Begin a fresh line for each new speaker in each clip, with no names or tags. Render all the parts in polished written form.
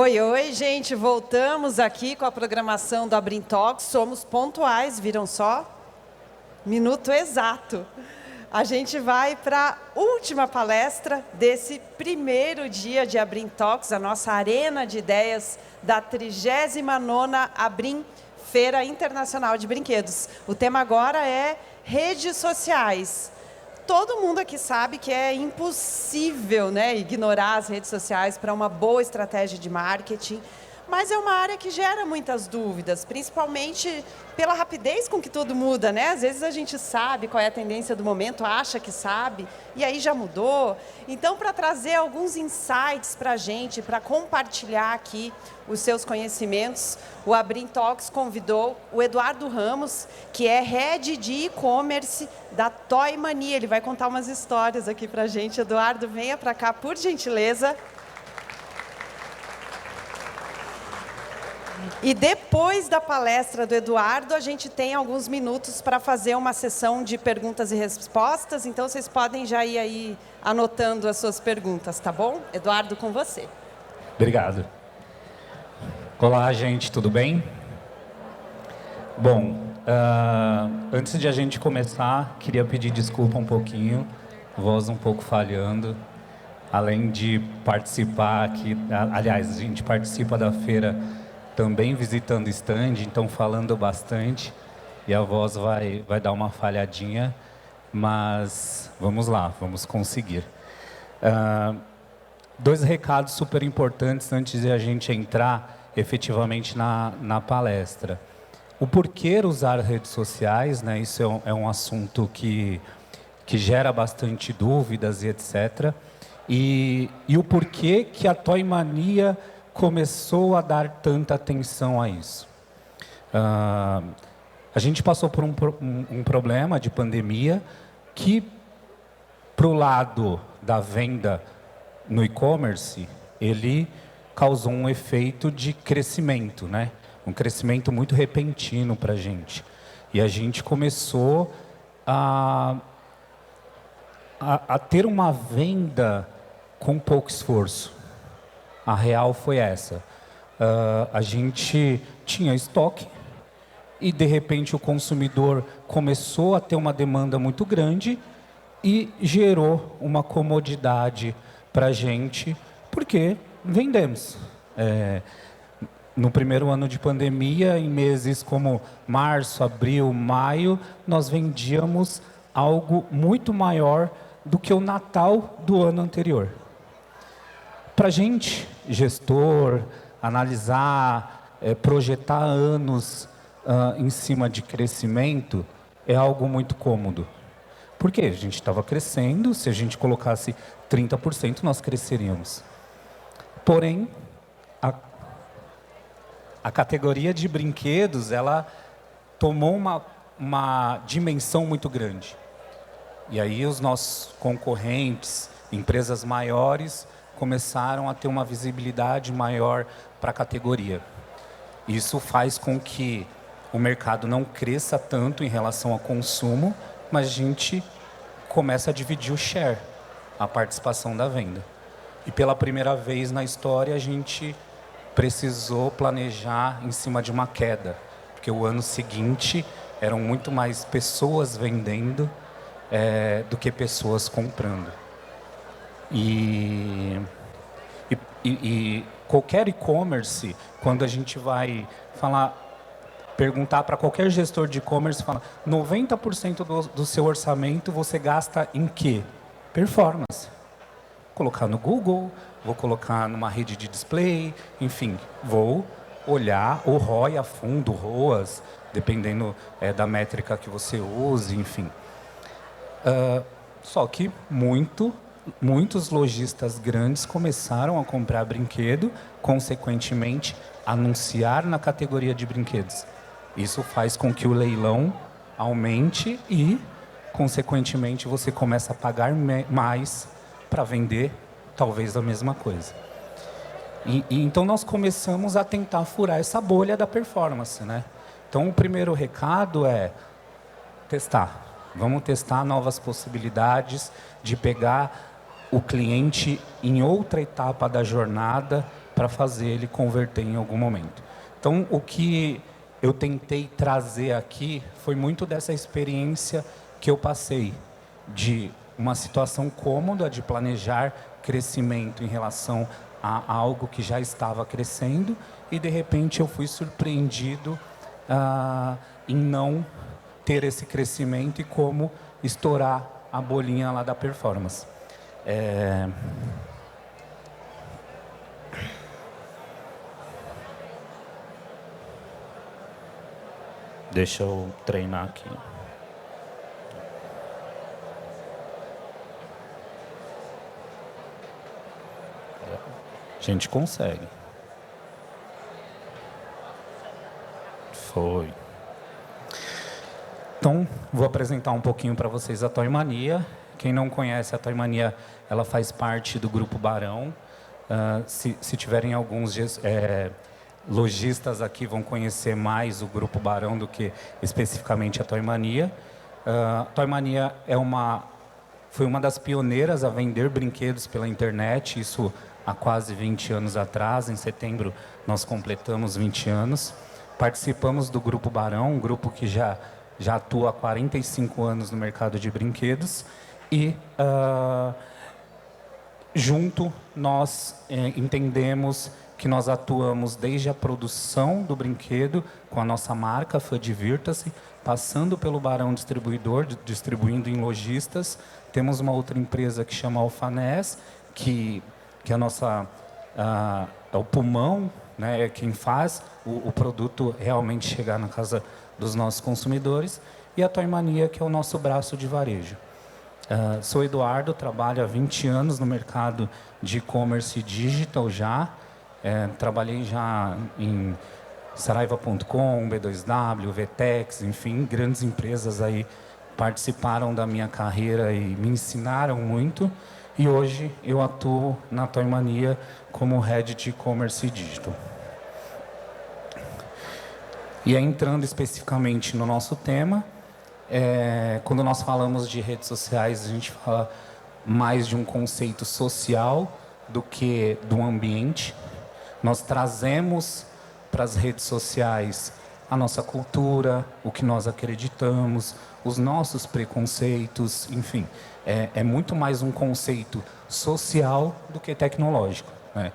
Oi, oi, gente. Voltamos aqui com a programação do Abrintox. Somos pontuais, viram só? Minuto exato. A gente vai para a última palestra desse primeiro dia de Abrintox, a nossa arena de ideias da 39ª Abrim Feira Internacional de Brinquedos. O tema agora é redes sociais. Todo mundo aqui sabe que é impossível, né, ignorar as redes sociais para uma boa estratégia de marketing, mas é uma área que gera muitas dúvidas, principalmente pela rapidez com que tudo muda, né? Às vezes a gente sabe qual é a tendência do momento, acha que sabe, e aí já mudou. Então, para trazer alguns insights para a gente, para compartilhar aqui os seus conhecimentos, o Abrintox convidou o Eduardo Ramos, que é Head de E-Commerce da Toy Mania. Ele vai contar umas histórias aqui para a gente. Eduardo, venha para cá, por gentileza. E depois da palestra do Eduardo, a gente tem alguns minutos para fazer uma sessão de perguntas e respostas, então vocês podem já ir aí anotando as suas perguntas, tá bom? Eduardo, com você.
Obrigado. Olá, gente, tudo bem? Bom, antes de a gente começar, queria pedir desculpa um pouquinho, voz um pouco falhando, além de participar aqui, aliás, a gente participa da feira também visitando o stand, então falando bastante, e a voz vai dar uma falhadinha, mas vamos lá, vamos conseguir. Dois recados super importantes antes de a gente entrar efetivamente na palestra. O porquê usar redes sociais, né? Isso é um assunto que gera bastante dúvidas e etc. E o porquê que a Toy Mania começou a dar tanta atenção a isso. A gente passou por um problema de pandemia que, para o lado da venda no e-commerce, ele causou um efeito de crescimento, né? Um crescimento muito repentino para a gente. E a gente começou a ter uma venda com pouco esforço. A real foi essa. A gente tinha estoque e, de repente, o consumidor começou a ter uma demanda muito grande e gerou uma comodidade para a gente, porque vendemos. No primeiro ano de pandemia, em meses como março, abril, maio, nós vendíamos algo muito maior do que o Natal do ano anterior. Para a gente, gestor, analisar, projetar anos em cima de crescimento, é algo muito cômodo. Porque a gente estava crescendo, se a gente colocasse 30%, nós cresceríamos. Porém, a categoria de brinquedos, ela tomou uma dimensão muito grande. E aí os nossos concorrentes, empresas maiores, começaram a ter uma visibilidade maior para a categoria. Isso faz com que o mercado não cresça tanto em relação ao consumo, mas a gente começa a dividir o share, a participação da venda. E pela primeira vez na história, a gente precisou planejar em cima de uma queda, porque o ano seguinte eram muito mais pessoas vendendo do que pessoas comprando. E qualquer e-commerce, quando a gente vai perguntar para qualquer gestor de e-commerce, 90% do seu orçamento você gasta em quê? Performance. Colocar no Google, vou colocar numa rede de display, enfim, vou olhar o ROI a fundo, ROAS, dependendo da métrica que você use, enfim. Só que muitos lojistas grandes começaram a comprar brinquedo, consequentemente, anunciar na categoria de brinquedos. Isso faz com que o leilão aumente e, consequentemente, você começa a pagar mais para vender talvez a mesma coisa. Então, nós começamos a tentar furar essa bolha da performance, né? Então, o primeiro recado é testar. Vamos testar novas possibilidades de pegar o cliente em outra etapa da jornada para fazer ele converter em algum momento. Então, o que eu tentei trazer aqui foi muito dessa experiência que eu passei, de uma situação cômoda de planejar crescimento em relação a algo que já estava crescendo e, de repente, eu fui surpreendido em não ter esse crescimento e como estourar a bolinha lá da performance. Deixa eu treinar aqui. A gente consegue. Foi. Então, vou apresentar um pouquinho para vocês a Toymania. Quem não conhece a Toymania, ela faz parte do Grupo Barão. Se tiverem alguns lojistas aqui, vão conhecer mais o Grupo Barão do que especificamente a Toymania. A Toymania foi uma das pioneiras a vender brinquedos pela internet, isso há quase 20 anos atrás. Em setembro, nós completamos 20 anos. Participamos do Grupo Barão, um grupo que já atua há 45 anos no mercado de brinquedos. E, junto, nós entendemos que nós atuamos desde a produção do brinquedo, com a nossa marca, Fã-Divirta-se, passando pelo Barão Distribuidor, distribuindo em lojistas. Temos uma outra empresa que chama Alfanés, que é é o pulmão, né, é quem faz o produto realmente chegar na casa dos nossos consumidores. E a Toymania, que é o nosso braço de varejo. Sou Eduardo, trabalho há 20 anos no mercado de e-commerce e digital já. Trabalhei já em Saraiva.com, B2W, Vtex, enfim, grandes empresas aí participaram da minha carreira e me ensinaram muito. E hoje eu atuo na Toymania como Head de e-commerce e digital. E aí, entrando especificamente no nosso tema, quando nós falamos de redes sociais, a gente fala mais de um conceito social do que do ambiente. Nós trazemos para as redes sociais a nossa cultura, o que nós acreditamos, os nossos preconceitos, enfim. É muito mais um conceito social do que tecnológico, né?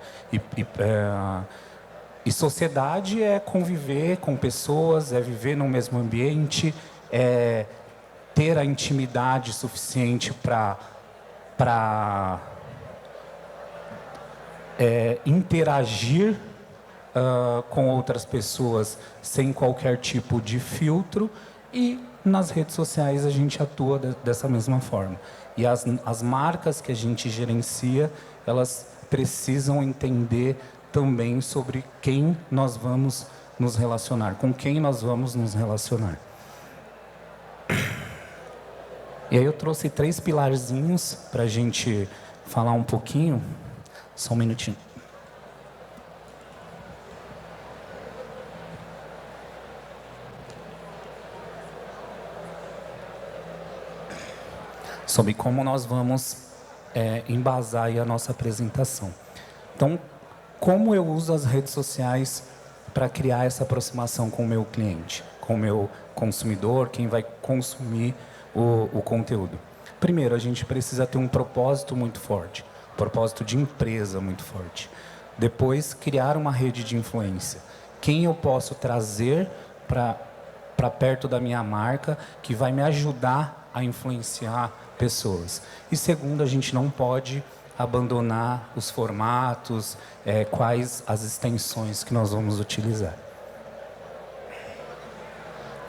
E sociedade é conviver com pessoas, é viver no mesmo ambiente, é ter a intimidade suficiente para interagir com outras pessoas sem qualquer tipo de filtro. E nas redes sociais a gente atua dessa mesma forma. E as marcas que a gente gerencia, elas precisam entender também sobre quem nós vamos nos relacionar, com quem nós vamos nos relacionar. E aí eu trouxe 3 pilarzinhos para a gente falar um pouquinho. Só um minutinho. Sobre como nós vamos embasar aí a nossa apresentação. Então, como eu uso as redes sociais para criar essa aproximação com o meu cliente, com o meu consumidor, quem vai consumir o conteúdo? Primeiro, a gente precisa ter um propósito muito forte, um propósito de empresa muito forte. Depois, criar uma rede de influência. Quem eu posso trazer para perto da minha marca que vai me ajudar a influenciar pessoas. E segundo, a gente não pode abandonar os formatos, quais as extensões que nós vamos utilizar.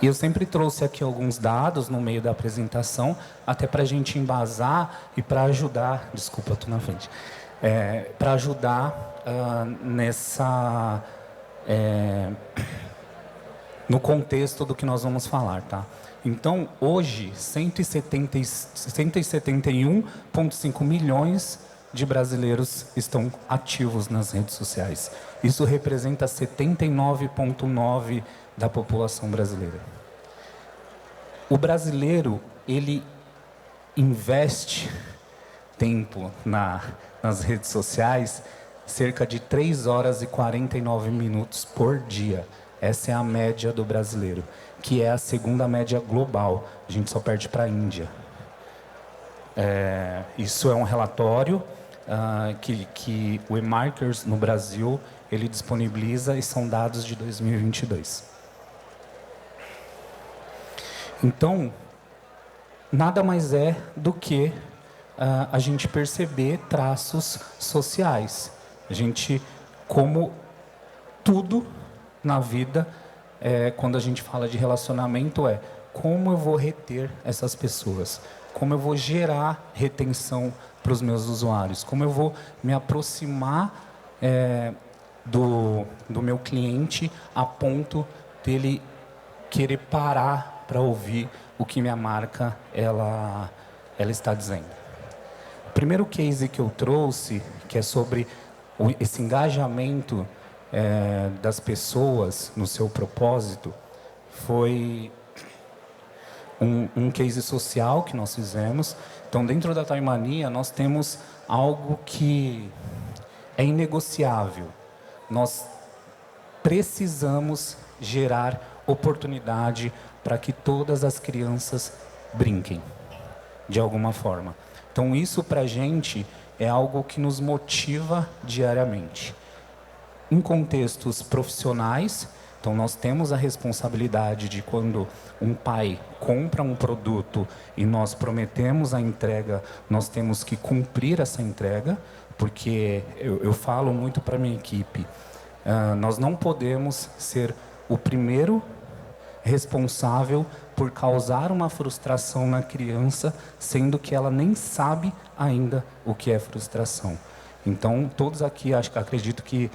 E eu sempre trouxe aqui alguns dados no meio da apresentação, até para a gente embasar e para ajudar, desculpa, estou na frente, para ajudar no contexto do que nós vamos falar, tá? Então, hoje, 171,5 milhões de brasileiros estão ativos nas redes sociais. Isso representa 79,9% da população brasileira. O brasileiro, ele investe tempo nas redes sociais cerca de 3 horas e 49 minutos por dia. Essa é a média do brasileiro, que é a segunda média global. A gente só perde para a Índia. Isso é um relatório que o eMarkers no Brasil ele disponibiliza, e são dados de 2022. Então, nada mais é do que a gente perceber traços sociais. A gente, como tudo na vida, quando a gente fala de relacionamento, como eu vou reter essas pessoas, como eu vou gerar retenção para os meus usuários, como eu vou me aproximar do meu cliente a ponto dele querer parar para ouvir o que minha marca ela está dizendo. O primeiro case que eu trouxe, que é sobre esse engajamento das pessoas no seu propósito, foi um case social que nós fizemos. Então, dentro da Time Mania, nós temos algo que é inegociável. Nós precisamos gerar oportunidade para que todas as crianças brinquem, de alguma forma. Então, isso para a gente é algo que nos motiva diariamente. Em contextos profissionais, então nós temos a responsabilidade de, quando um pai compra um produto e nós prometemos a entrega, nós temos que cumprir essa entrega, porque eu falo muito para a minha equipe, nós não podemos ser o primeiro responsável por causar uma frustração na criança, sendo que ela nem sabe ainda o que é frustração. Então, todos aqui, acredito que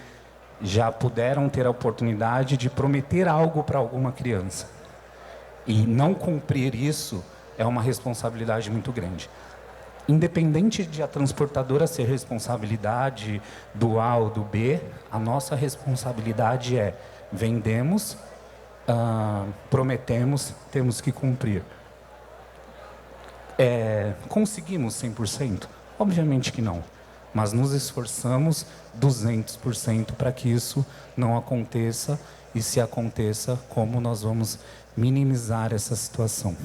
já puderam ter a oportunidade de prometer algo para alguma criança. E não cumprir isso é uma responsabilidade muito grande. Independente de a transportadora ser responsabilidade do A ou do B, a nossa responsabilidade é: vendemos, prometemos, temos que cumprir. Conseguimos 100%? Obviamente que não. Mas nos esforçamos 200% para que isso não aconteça, e se aconteça, como nós vamos minimizar essa situação.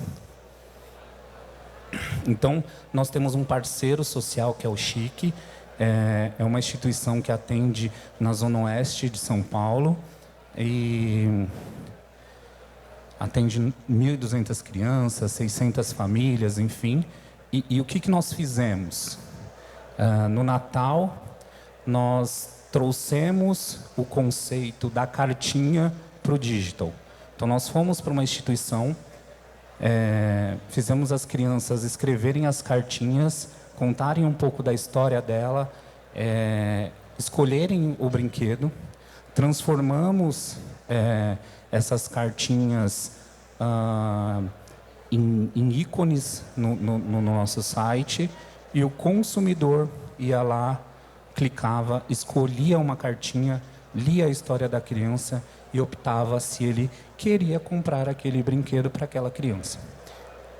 Então, nós temos um parceiro social que é o Chique, é uma instituição que atende na Zona Oeste de São Paulo, e atende 1.200 crianças, 600 famílias, enfim. E o que nós fizemos? No Natal, nós trouxemos o conceito da cartinha para o digital. Então, nós fomos para uma instituição, fizemos as crianças escreverem as cartinhas, contarem um pouco da história dela, escolherem o brinquedo, transformamos essas cartinhas em ícones no nosso site, e o consumidor ia lá, clicava, escolhia uma cartinha, lia a história da criança e optava se ele queria comprar aquele brinquedo para aquela criança.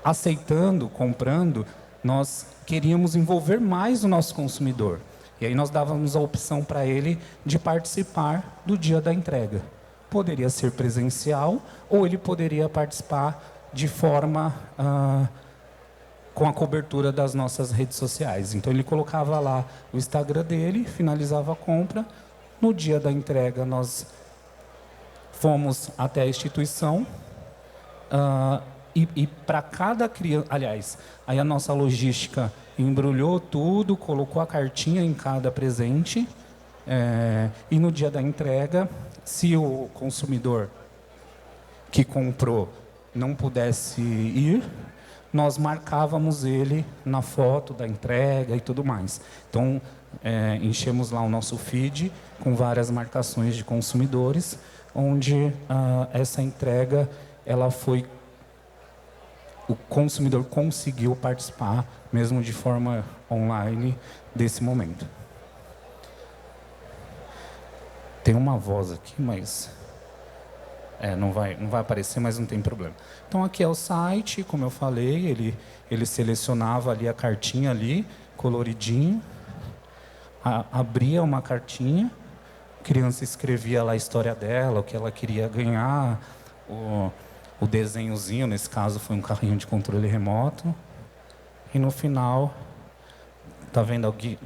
Aceitando, comprando, nós queríamos envolver mais o nosso consumidor. E aí nós dávamos a opção para ele de participar do dia da entrega. Poderia ser presencial, ou ele poderia participar de forma com a cobertura das nossas redes sociais. Então, ele colocava lá o Instagram dele, finalizava a compra. No dia da entrega, nós fomos até a instituição, e para cada criança... Aliás, aí a nossa logística embrulhou tudo, colocou a cartinha em cada presente, e no dia da entrega, se o consumidor que comprou não pudesse ir, nós marcávamos ele na foto da entrega e tudo mais. Então, enchemos lá o nosso feed com várias marcações de consumidores, onde essa entrega, o consumidor conseguiu participar, mesmo de forma online, desse momento. Tem uma voz aqui, mas não vai aparecer, mas não tem problema. Então, aqui é o site, como eu falei, ele selecionava ali a cartinha ali, coloridinho. abria uma cartinha, a criança escrevia lá a história dela, o que ela queria ganhar, o desenhozinho, nesse caso foi um carrinho de controle remoto, e no final, tá vendo aqui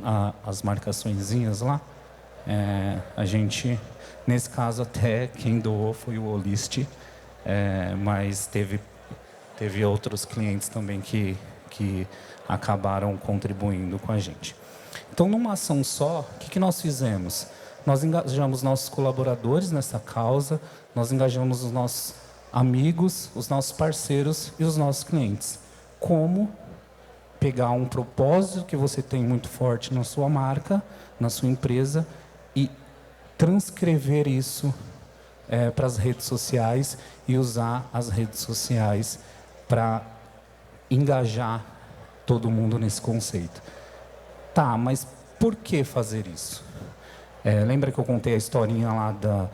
as marcaçõezinhas lá? A gente, nesse caso até quem doou foi o Olist, mas teve outros clientes também que acabaram contribuindo com a gente. Então, numa ação só, o que nós fizemos? Nós engajamos nossos colaboradores nessa causa, nós engajamos os nossos amigos, os nossos parceiros e os nossos clientes. Como pegar um propósito que você tem muito forte na sua marca, na sua empresa, e transcrever isso para as redes sociais e usar as redes sociais para engajar todo mundo nesse conceito. Tá, mas por que fazer isso? Lembra que eu contei a historinha lá da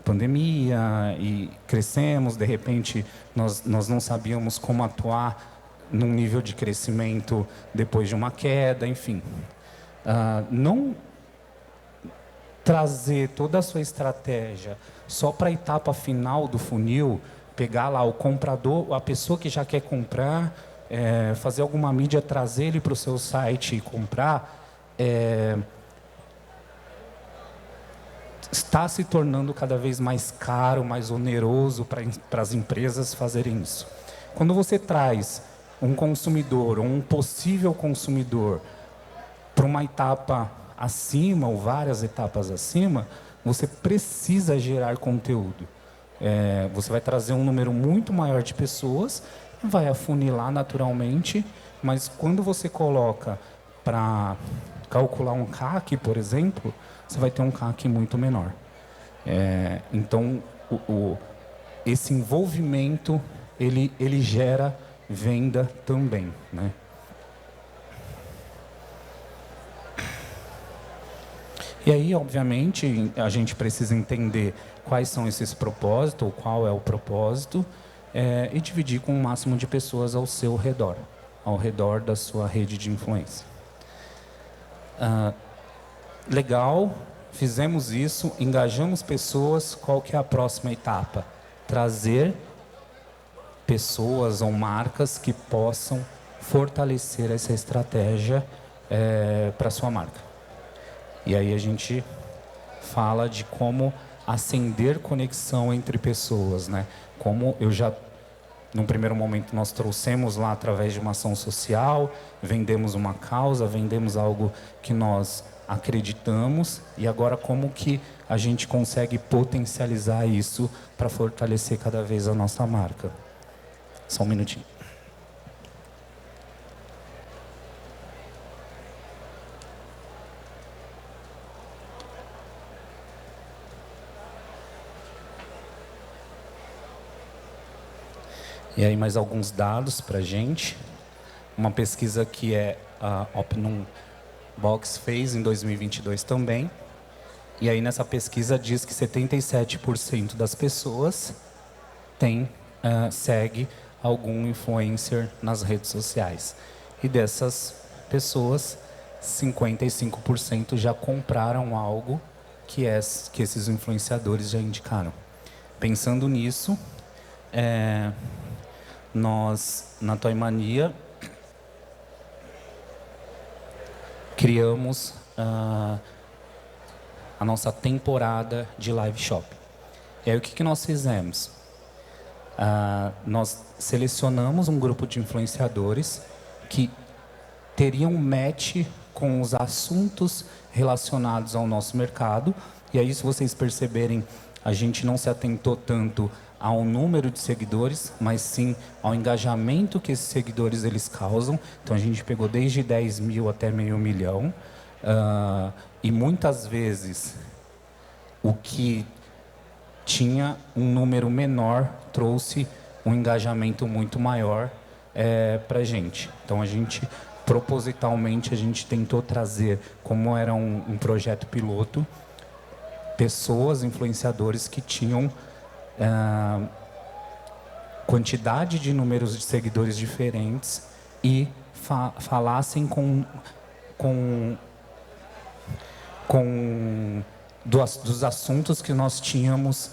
pandemia e crescemos, de repente nós não sabíamos como atuar num nível de crescimento depois de uma queda, enfim. Não trazer toda a sua estratégia só para a etapa final do funil, pegar lá o comprador, a pessoa que já quer comprar, fazer alguma mídia, trazer ele para o seu site e comprar, está se tornando cada vez mais caro, mais oneroso para as empresas fazerem isso. Quando você traz um consumidor ou um possível consumidor para uma etapa acima ou várias etapas acima, você precisa gerar conteúdo. Você vai trazer um número muito maior de pessoas, vai afunilar naturalmente, mas quando você coloca para calcular um CAC, por exemplo, você vai ter um CAC muito menor. Então, esse envolvimento, ele gera venda também, né? E aí, obviamente, a gente precisa entender quais são esses propósitos, ou qual é o propósito, e dividir com o máximo de pessoas ao seu redor, ao redor da sua rede de influência. Legal, fizemos isso, engajamos pessoas, qual que é a próxima etapa? Trazer pessoas ou marcas que possam fortalecer essa estratégia para a sua marca. E aí a gente fala de como acender conexão entre pessoas, né? Como eu já, num primeiro momento, nós trouxemos lá através de uma ação social, vendemos uma causa, vendemos algo que nós acreditamos, e agora como que a gente consegue potencializar isso para fortalecer cada vez a nossa marca. Só um minutinho. E aí mais alguns dados para a gente. Uma pesquisa que a Opnum Box fez em 2022 também. E aí nessa pesquisa diz que 77% das pessoas segue algum influencer nas redes sociais. E dessas pessoas, 55% já compraram algo que esses influenciadores já indicaram. Pensando nisso, nós, na Toy Mania, criamos a nossa temporada de live shopping. E aí o que nós fizemos? Nós selecionamos um grupo de influenciadores que teriam match com os assuntos relacionados ao nosso mercado. E aí, se vocês perceberem, a gente não se atentou tanto ao número de seguidores, mas sim ao engajamento que esses seguidores eles causam. Então a gente pegou desde 10 mil até meio milhão. E muitas vezes o que tinha um número menor trouxe um engajamento muito maior para a gente. Então a gente, propositalmente, a gente tentou trazer, como era um projeto piloto, pessoas, influenciadores que tinham quantidade de números de seguidores diferentes e falassem com dos assuntos que nós tínhamos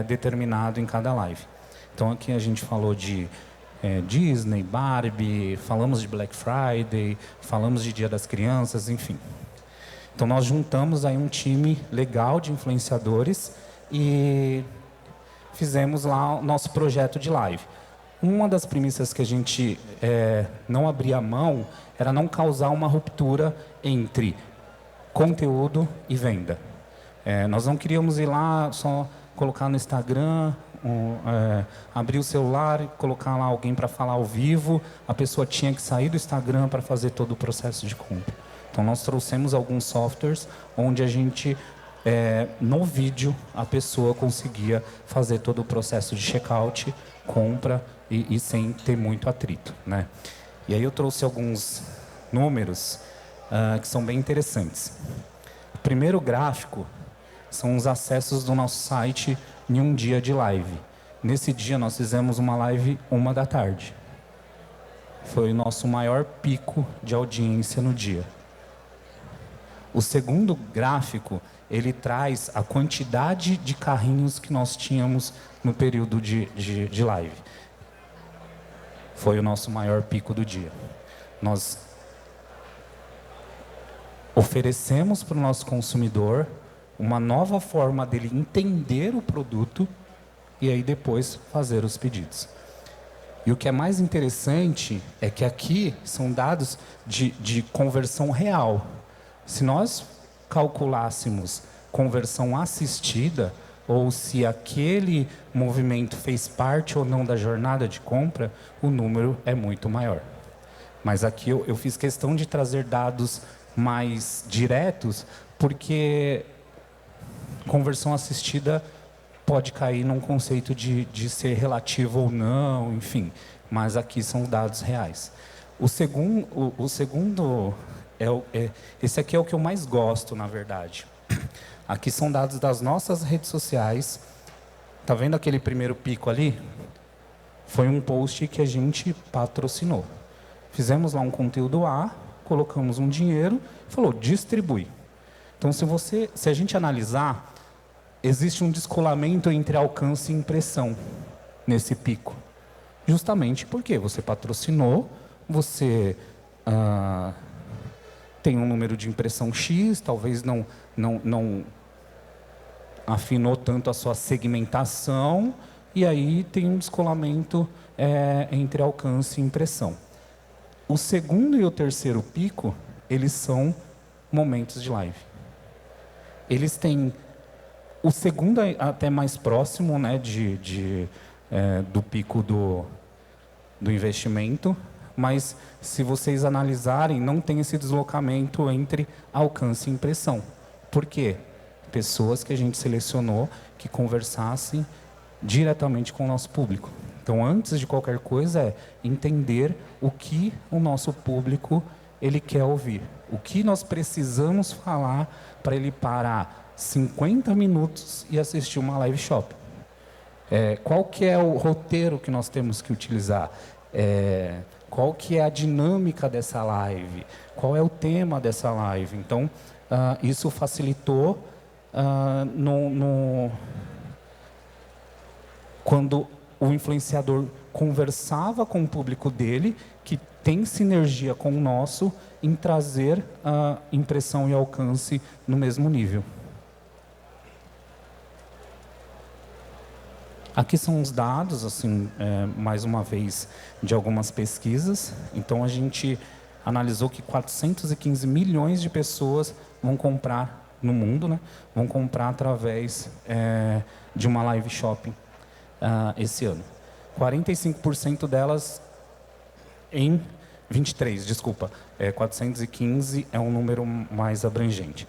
determinado em cada live. Então aqui a gente falou de Disney, Barbie, falamos de Black Friday, falamos de Dia das Crianças, enfim. Então nós juntamos aí um time legal de influenciadores e fizemos lá o nosso projeto de live. Uma das premissas que a gente não abria mão era não causar uma ruptura entre conteúdo e venda. Nós não queríamos ir lá só colocar no Instagram, abrir o celular e colocar lá alguém para falar ao vivo. A pessoa tinha que sair do Instagram para fazer todo o processo de compra. Então nós trouxemos alguns softwares onde a gente, no vídeo, a pessoa conseguia fazer todo o processo de checkout, compra e sem ter muito atrito, né? E aí eu trouxe alguns números que são bem interessantes. O primeiro gráfico são os acessos do nosso site em um dia de live. Nesse dia nós fizemos uma live 13h. Foi o nosso maior pico de audiência no dia. O segundo gráfico, ele traz a quantidade de carrinhos que nós tínhamos no período de live. Foi o nosso maior pico do dia. Nós oferecemos para o nosso consumidor uma nova forma dele entender o produto e aí depois fazer os pedidos. E o que é mais interessante é que aqui são dados de conversão real. Se nós calculássemos conversão assistida, ou se aquele movimento fez parte ou não da jornada de compra, o número é muito maior. Mas aqui eu fiz questão de trazer dados mais diretos, porque conversão assistida pode cair num conceito de ser relativo ou não, enfim. Mas aqui são dados reais. O segundo esse aqui é o que eu mais gosto, na verdade. Aqui são dados das nossas redes sociais. Tá vendo aquele primeiro pico ali? Foi um post que a gente patrocinou. Fizemos lá um conteúdo A, colocamos um dinheiro, falou, distribui. Então, se a gente analisar, existe um descolamento entre alcance e impressão nesse pico. Justamente porque você patrocinou, você tem um número de impressão X, talvez não afinou tanto a sua segmentação, e aí tem um descolamento entre alcance e impressão. O segundo e o terceiro pico, eles são momentos de live. Eles têm... O segundo é até mais próximo, né, do pico do investimento, mas se vocês analisarem, não tem esse deslocamento entre alcance e impressão. Por quê? Pessoas que a gente selecionou que conversassem diretamente com o nosso público. Então, antes de qualquer coisa, é entender o que o nosso público ele quer ouvir. O que nós precisamos falar para ele parar 50 minutos e assistir uma live shop. Qual que é o roteiro que nós temos que utilizar? Qual que é a dinâmica dessa live? Qual é o tema dessa live? Então, isso facilitou quando o influenciador conversava com o público dele, que tem sinergia com o nosso, em trazer a impressão e alcance no mesmo nível. Aqui são os dados, assim, mais uma vez, de algumas pesquisas. Então, a gente analisou que 415 milhões de pessoas vão comprar no mundo, né? Vão comprar através de uma live shopping esse ano. 45% delas em 23, desculpa. 415 é um número mais abrangente.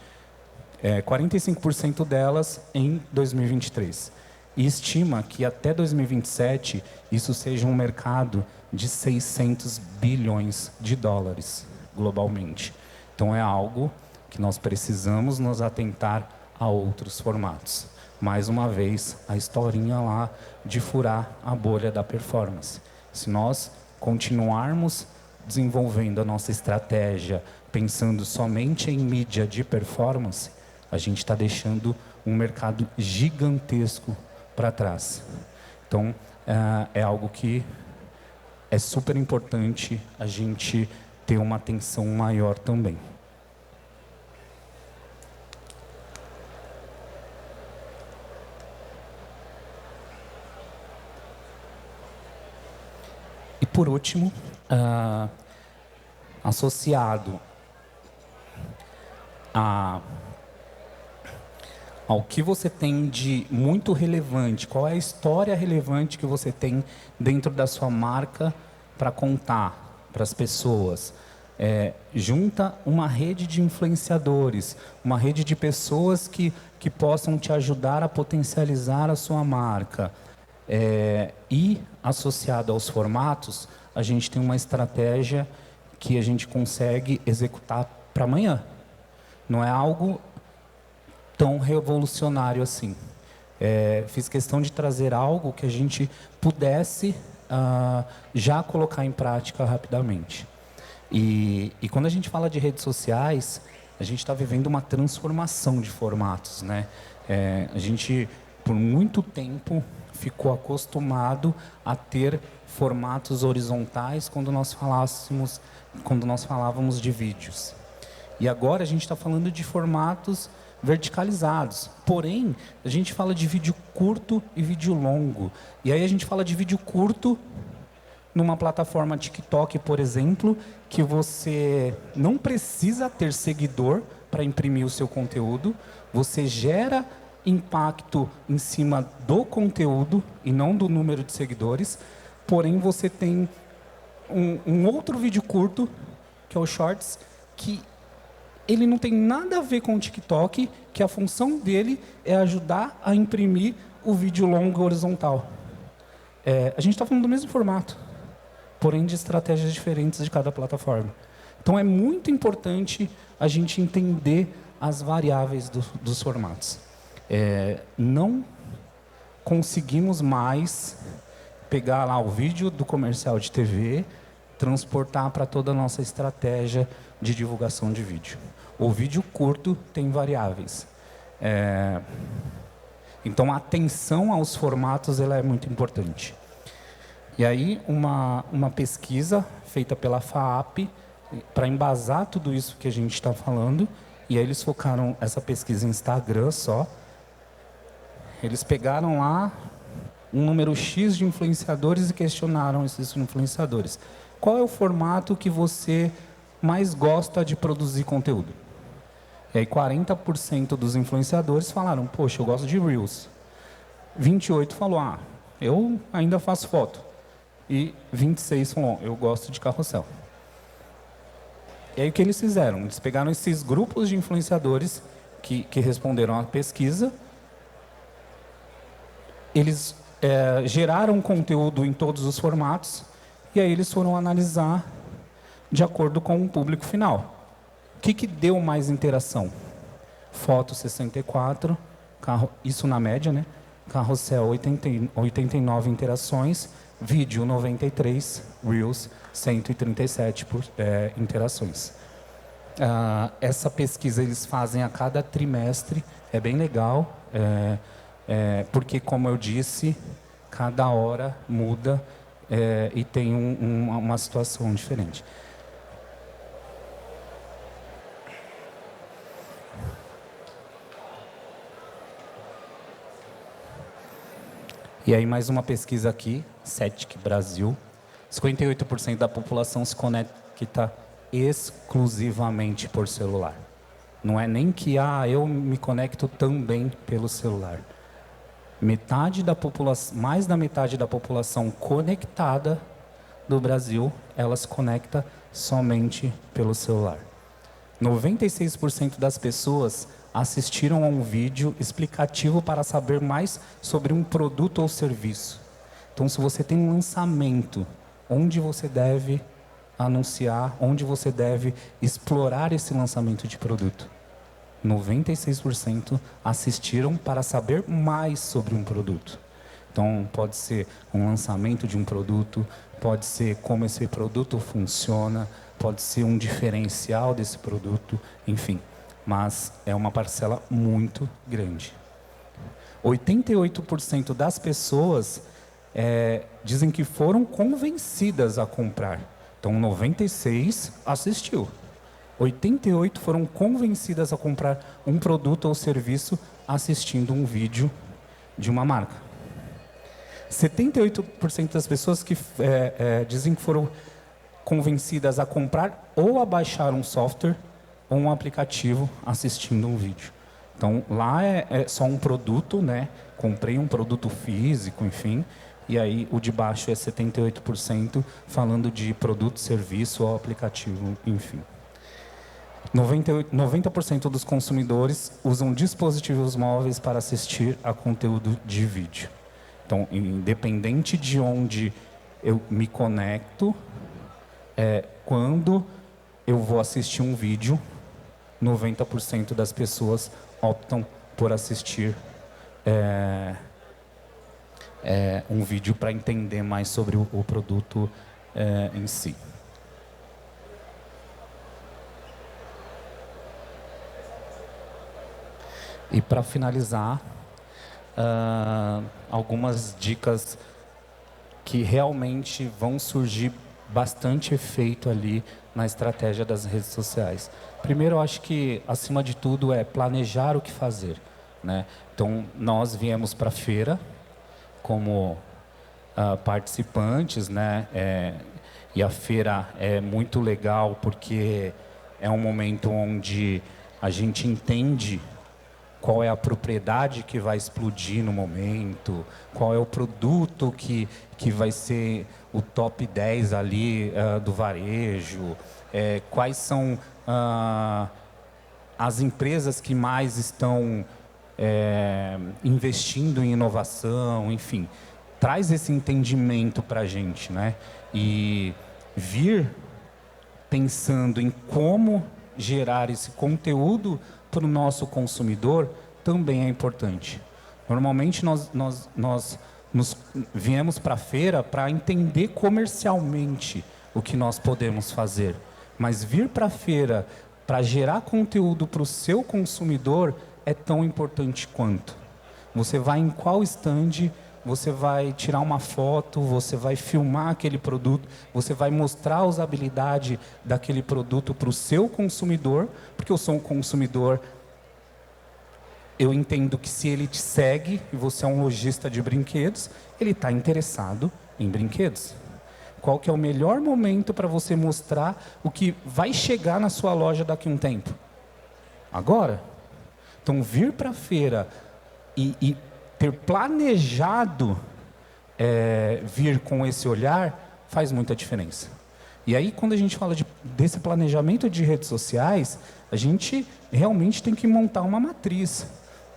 45% delas em 2023. E estima que até 2027 isso seja um mercado de 600 bilhões de dólares globalmente. Então é algo que nós precisamos nos atentar a outros formatos. Mais uma vez, a historinha lá de furar a bolha da performance. Se nós continuarmos desenvolvendo a nossa estratégia pensando somente em mídia de performance, a gente está deixando um mercado gigantesco para trás. Então, é algo que é super importante a gente ter uma atenção maior também. E por último, associado ao que você tem de muito relevante, qual é a história relevante que você tem dentro da sua marca para contar para as pessoas. Junta uma rede de influenciadores, uma rede de pessoas que possam te ajudar a potencializar a sua marca. E associado aos formatos, a gente tem uma estratégia que a gente consegue executar para amanhã. Não é algo tão revolucionário assim. Fiz questão de trazer algo que a gente pudesse já colocar em prática rapidamente. E quando a gente fala de redes sociais, a gente está vivendo uma transformação de formatos, né? A gente, por muito tempo, ficou acostumado a ter formatos horizontais quando nós falávamos de vídeos. E agora a gente está falando de formatos verticalizados. Porém, a gente fala de vídeo curto e vídeo longo. E aí a gente fala de vídeo curto numa plataforma TikTok, por exemplo, que você não precisa ter seguidor para imprimir o seu conteúdo. Você gera impacto em cima do conteúdo e não do número de seguidores. Porém, você tem um outro vídeo curto, que é o Shorts, que ele não tem nada a ver com o TikTok, que a função dele é ajudar a imprimir o vídeo longo horizontal. A gente está falando do mesmo formato, porém de estratégias diferentes de cada plataforma. Então é muito importante a gente entender as variáveis dos formatos. Não conseguimos mais pegar lá o vídeo do comercial de TV, transportar para toda a nossa estratégia de divulgação de vídeo. O vídeo curto tem variáveis. Então, a atenção aos formatos ela é muito importante. E aí, uma pesquisa feita pela FAAP, para embasar tudo isso que a gente está falando, e aí eles focaram essa pesquisa em Instagram só. Eles pegaram lá um número X de influenciadores e questionaram esses influenciadores. Qual é o formato que você mais gosta de produzir conteúdo? E aí 40% dos influenciadores falaram, poxa, eu gosto de Reels. 28% falou, eu ainda faço foto. E 26% falou, eu gosto de carrossel. E aí o que eles fizeram? Eles pegaram esses grupos de influenciadores que responderam à pesquisa, eles geraram conteúdo em todos os formatos, e aí eles foram analisar de acordo com o público final. O que deu mais interação? Foto 64, isso na média, né? Carrossel 89 interações, vídeo 93, Reels 137 interações. Essa pesquisa eles fazem a cada trimestre, é bem legal, porque, como eu disse, cada hora muda e tem uma situação diferente. E aí mais uma pesquisa aqui, CETIC Brasil, 58% da população se conecta exclusivamente por celular. Não é nem que eu me conecto também pelo celular. Metade da população, mais da metade da população conectada do Brasil, ela se conecta somente pelo celular. 96% das pessoas assistiram a um vídeo explicativo para saber mais sobre um produto ou serviço. Então, se você tem um lançamento, onde você deve anunciar, onde você deve explorar esse lançamento de produto? 96% assistiram para saber mais sobre um produto. Então, pode ser um lançamento de um produto, pode ser como esse produto funciona, pode ser um diferencial desse produto, enfim. Mas é uma parcela muito grande. 88% das pessoas dizem que foram convencidas a comprar. Então, 96% assistiu. 88% foram convencidas a comprar um produto ou serviço assistindo um vídeo de uma marca. 78% das pessoas que dizem que foram convencidas a comprar ou a baixar um software ou um aplicativo assistindo um vídeo. Então, lá é só um produto, né? Comprei um produto físico, enfim, e aí o de baixo é 78% falando de produto, serviço ou aplicativo, enfim. 90% dos consumidores usam dispositivos móveis para assistir a conteúdo de vídeo. Então, independente de onde eu me conecto, quando eu vou assistir um vídeo, 90% das pessoas optam por assistir um vídeo para entender mais sobre o produto em si. E para finalizar, algumas dicas que realmente vão surgir bastante efeito ali na estratégia das redes sociais. Primeiro, eu acho que, acima de tudo, é planejar o que fazer, né? Então, nós viemos para a feira como participantes, né? E a feira é muito legal porque é um momento onde a gente entende qual é a propriedade que vai explodir no momento, qual é o produto que vai ser o top 10 ali do varejo, quais são as empresas que mais estão investindo em inovação, enfim. Traz esse entendimento para a gente, né? E vir pensando em como gerar esse conteúdo para o nosso consumidor também é importante. Normalmente nós viemos para a feira para entender comercialmente o que nós podemos fazer, mas vir para a feira para gerar conteúdo para o seu consumidor é tão importante quanto. Você vai em qual stand, você vai tirar uma foto, você vai filmar aquele produto, você vai mostrar a usabilidade daquele produto para o seu consumidor, porque eu sou um consumidor, eu entendo que se ele te segue e você é um lojista de brinquedos, ele está interessado em brinquedos. Qual que é o melhor momento para você mostrar o que vai chegar na sua loja daqui a um tempo? Agora. Então, vir para a feira e ter planejado vir com esse olhar faz muita diferença. E aí, quando a gente fala desse planejamento de redes sociais, a gente realmente tem que montar uma matriz.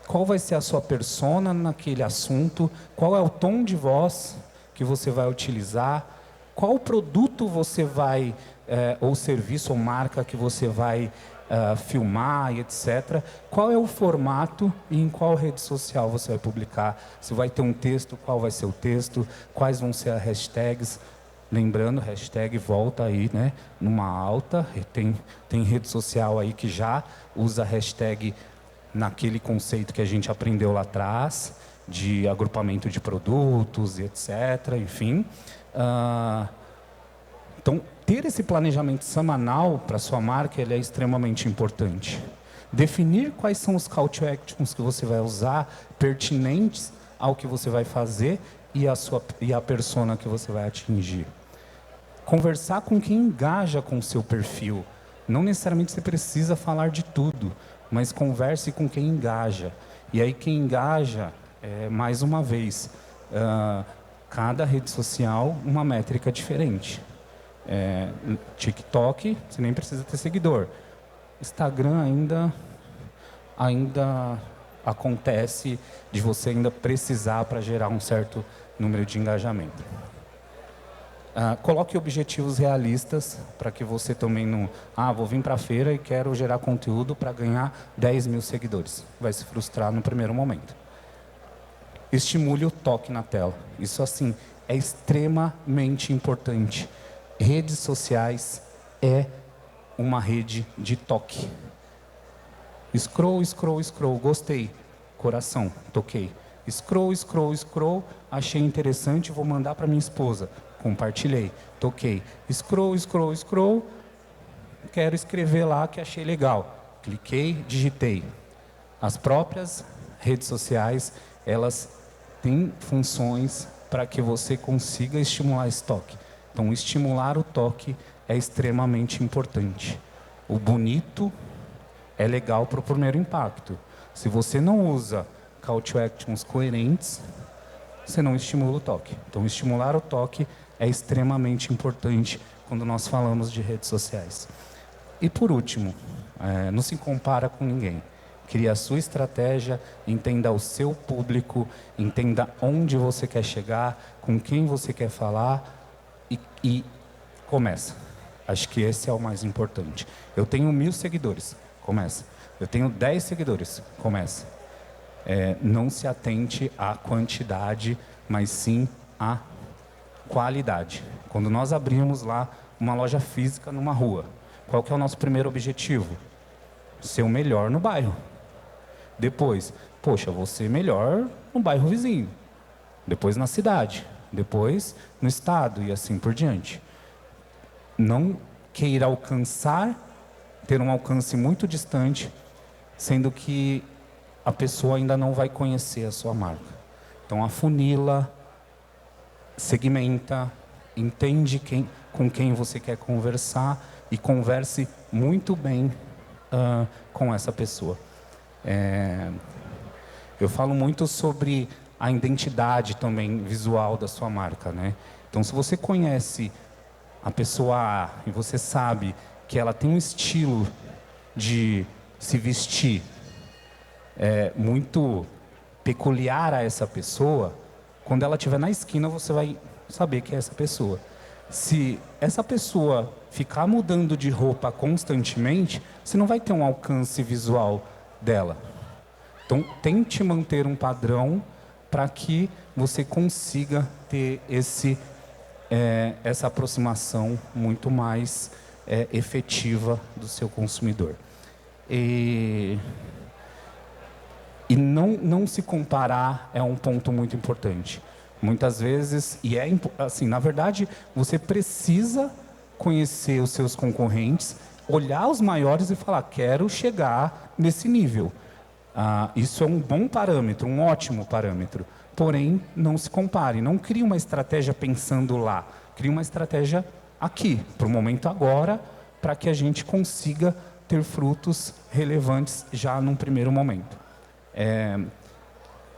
Qual vai ser a sua persona naquele assunto? Qual é o tom de voz que você vai utilizar? Qual produto você vai, ou serviço ou marca que você vai filmar e etc. Qual é o formato e em qual rede social você vai publicar? Se vai ter um texto, qual vai ser o texto? Quais vão ser as hashtags? Lembrando, hashtag volta aí, né? Numa alta. Tem rede social aí que já usa hashtag naquele conceito que a gente aprendeu lá atrás, de agrupamento de produtos e etc. Enfim. Então, ter esse planejamento semanal para a sua marca ele é extremamente importante. Definir quais são os call to actions que você vai usar, pertinentes ao que você vai fazer e a persona que você vai atingir. Conversar com quem engaja com o seu perfil. Não necessariamente você precisa falar de tudo, mas converse com quem engaja. E aí quem engaja, mais uma vez, cada rede social uma métrica diferente. TikTok, você nem precisa ter seguidor. Instagram ainda acontece de você ainda precisar para gerar um certo número de engajamento. Coloque objetivos realistas para que você também não... vou vir para a feira e quero gerar conteúdo para ganhar 10 mil seguidores. Vai se frustrar no primeiro momento. estimule o toque na tela. Isso, assim, é extremamente importante. Redes sociais é uma rede de toque. Scroll, scroll, scroll, gostei. Coração, toquei. Scroll, scroll, scroll, achei interessante, vou mandar para minha esposa. Compartilhei, toquei. Scroll, scroll, scroll, quero escrever lá que achei legal. Cliquei, digitei. As próprias redes sociais, elas têm funções para que você consiga estimular esse toque. Então, estimular o toque é extremamente importante. O bonito é legal para o primeiro impacto. Se você não usa call to actions coerentes, você não estimula o toque. Então, estimular o toque é extremamente importante quando nós falamos de redes sociais. E por último, não se compara com ninguém. Crie a sua estratégia, entenda o seu público, entenda onde você quer chegar, com quem você quer falar e começa. Acho que esse é o mais importante. Eu tenho 1000 seguidores, começa. Eu tenho 10 seguidores, começa. Não se atente à quantidade, mas sim à qualidade. Quando nós abrimos lá uma loja física numa rua, qual que é o nosso primeiro objetivo? Ser o melhor no bairro. Depois, poxa, vou ser melhor no bairro vizinho. Depois na cidade. Depois no estado e assim por diante. Não queira alcançar, ter um alcance muito distante, sendo que a pessoa ainda não vai conhecer a sua marca. Então afunila, segmenta, entende com quem você quer conversar e converse muito bem com essa pessoa. Eu falo muito sobre a identidade também visual da sua marca, né? Então, se você conhece a pessoa A e você sabe que ela tem um estilo de se vestir muito peculiar a essa pessoa, quando ela estiver na esquina, você vai saber que é essa pessoa. Se essa pessoa ficar mudando de roupa constantemente, você não vai ter um alcance visual dela. Então, tente manter um padrão para que você consiga ter essa aproximação muito mais efetiva do seu consumidor. E não se comparar é um ponto muito importante. Muitas vezes, assim, na verdade, você precisa conhecer os seus concorrentes, olhar os maiores e falar, quero chegar nesse nível. Isso é um bom parâmetro, um ótimo parâmetro. Porém, não se compare, não crie uma estratégia pensando lá. Crie uma estratégia aqui, para o momento agora, para que a gente consiga ter frutos relevantes já num primeiro momento.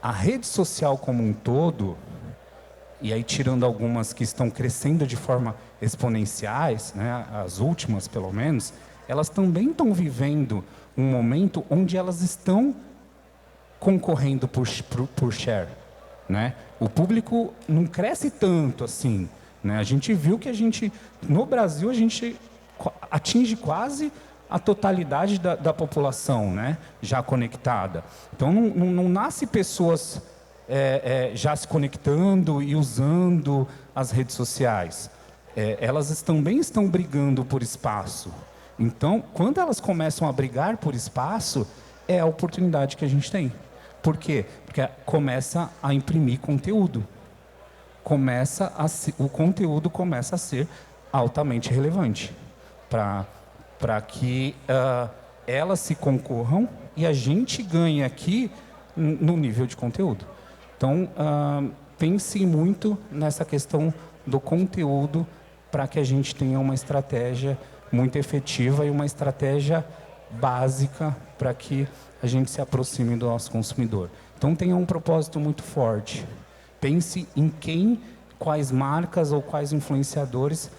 A rede social como um todo, e aí tirando algumas que estão crescendo de forma exponenciais, né, as últimas pelo menos, elas também estão vivendo um momento onde elas estão concorrendo por share, né? O público não cresce tanto assim, né? A gente viu que no Brasil, a gente atinge quase a totalidade da população, né? Já conectada. Então, não nasce pessoas já se conectando e usando as redes sociais. Elas também estão brigando por espaço. Então, quando elas começam a brigar por espaço, é a oportunidade que a gente tem. Por quê? Porque começa a imprimir conteúdo. O conteúdo começa a ser altamente relevante para que elas se concorram e a gente ganhe aqui no nível de conteúdo. Então, pense muito nessa questão do conteúdo para que a gente tenha uma estratégia muito efetiva e uma estratégia básica para que a gente se aproxime do nosso consumidor. Então, tenha um propósito muito forte. Pense em quais marcas ou quais influenciadores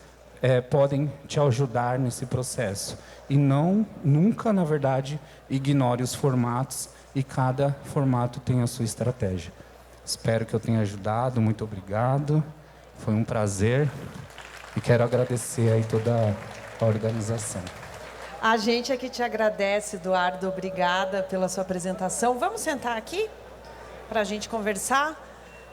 podem te ajudar nesse processo. E nunca, na verdade, ignore os formatos e cada formato tem a sua estratégia. Espero que eu tenha ajudado. Muito obrigado. Foi um prazer. E quero agradecer aí toda a organização.
A gente aqui te agradece, Eduardo. Obrigada pela sua apresentação. Vamos sentar aqui para a gente conversar?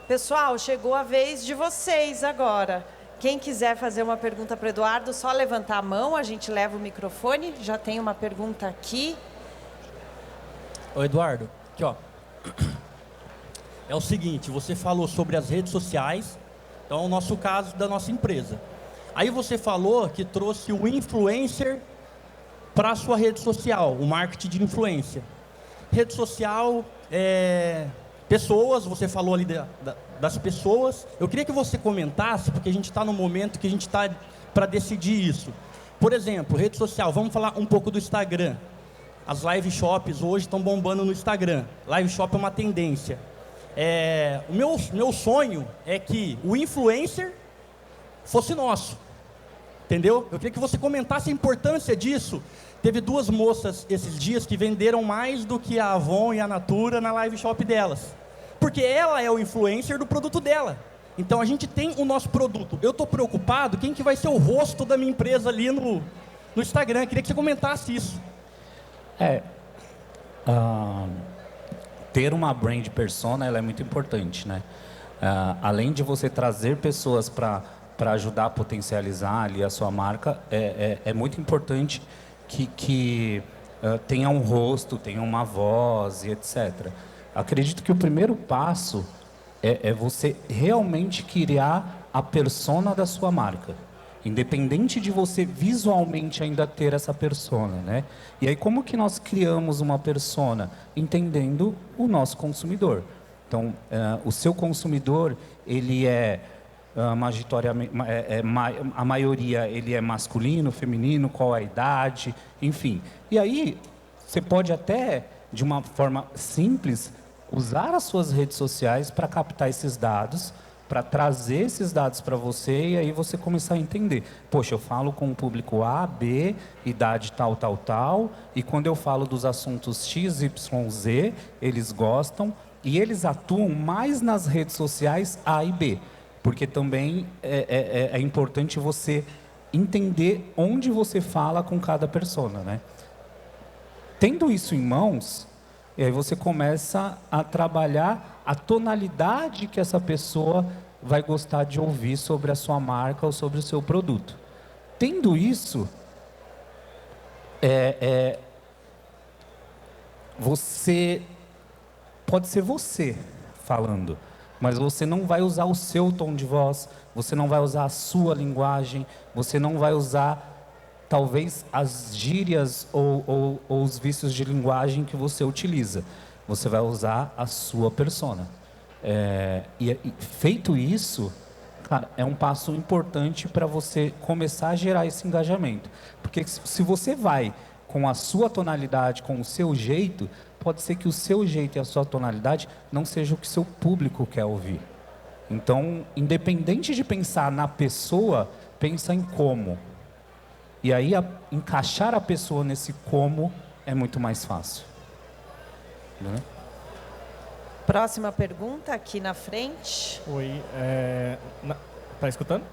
Pessoal, chegou a vez de vocês agora. Quem quiser fazer uma pergunta para o Eduardo, só levantar a mão, a gente leva o microfone. Já tem uma pergunta aqui.
Ô Eduardo, aqui ó. É o seguinte, você falou sobre as redes sociais, então é o nosso caso da nossa empresa. Aí você falou que trouxe o influencer para a sua rede social, o marketing de influência. Rede social, pessoas, você falou ali das pessoas. Eu queria que você comentasse, porque a gente está no momento que a gente está para decidir isso. Por exemplo, rede social, vamos falar um pouco do Instagram. As live shops hoje estão bombando no Instagram. Live shop é uma tendência. O meu sonho é que o influencer fosse nosso. Entendeu? Eu queria que você comentasse a importância disso. Teve 2 moças esses dias que venderam mais do que a Avon e a Natura na live shop delas. Porque ela é o influencer do produto dela. Então a gente tem o nosso produto. Eu estou preocupado quem que vai ser o rosto da minha empresa ali no Instagram. Eu queria que você comentasse isso.
Ter uma brand persona, ela é muito importante, né? Além de você trazer pessoas para ajudar a potencializar ali a sua marca, é muito importante que tenha um rosto, tenha uma voz e etc. Acredito que o primeiro passo é você realmente criar a persona da sua marca. Independente de você visualmente ainda ter essa persona, né? E aí como que nós criamos uma persona? Entendendo o nosso consumidor. Então, o seu consumidor, ele majoritariamente, a maioria ele é masculino, feminino, qual a idade, enfim. E aí você pode até, de uma forma simples, usar as suas redes sociais para captar esses dados, para trazer esses dados para você e aí você começar a entender. Poxa, eu falo com o público A, B, idade tal, tal, tal, e quando eu falo dos assuntos X, Y, Z, eles gostam e eles atuam mais nas redes sociais A e B, porque também é importante você entender onde você fala com cada persona, né? Tendo isso em mãos, e aí você começa a trabalhar a tonalidade que essa pessoa vai gostar de ouvir sobre a sua marca ou sobre o seu produto. Tendo isso, você pode ser você falando, mas você não vai usar o seu tom de voz, você não vai usar a sua linguagem, você não vai usar talvez as gírias ou os vícios de linguagem que você utiliza. Você vai usar a sua persona. E feito isso, cara, é um passo importante para você começar a gerar esse engajamento. Porque se você vai com a sua tonalidade, com o seu jeito, pode ser que o seu jeito e a sua tonalidade não seja o que seu público quer ouvir. Então, independente de pensar na pessoa, pensa em como. E aí, encaixar a pessoa nesse como é muito mais fácil. Né?
Próxima pergunta, aqui na frente.
Oi, tá escutando?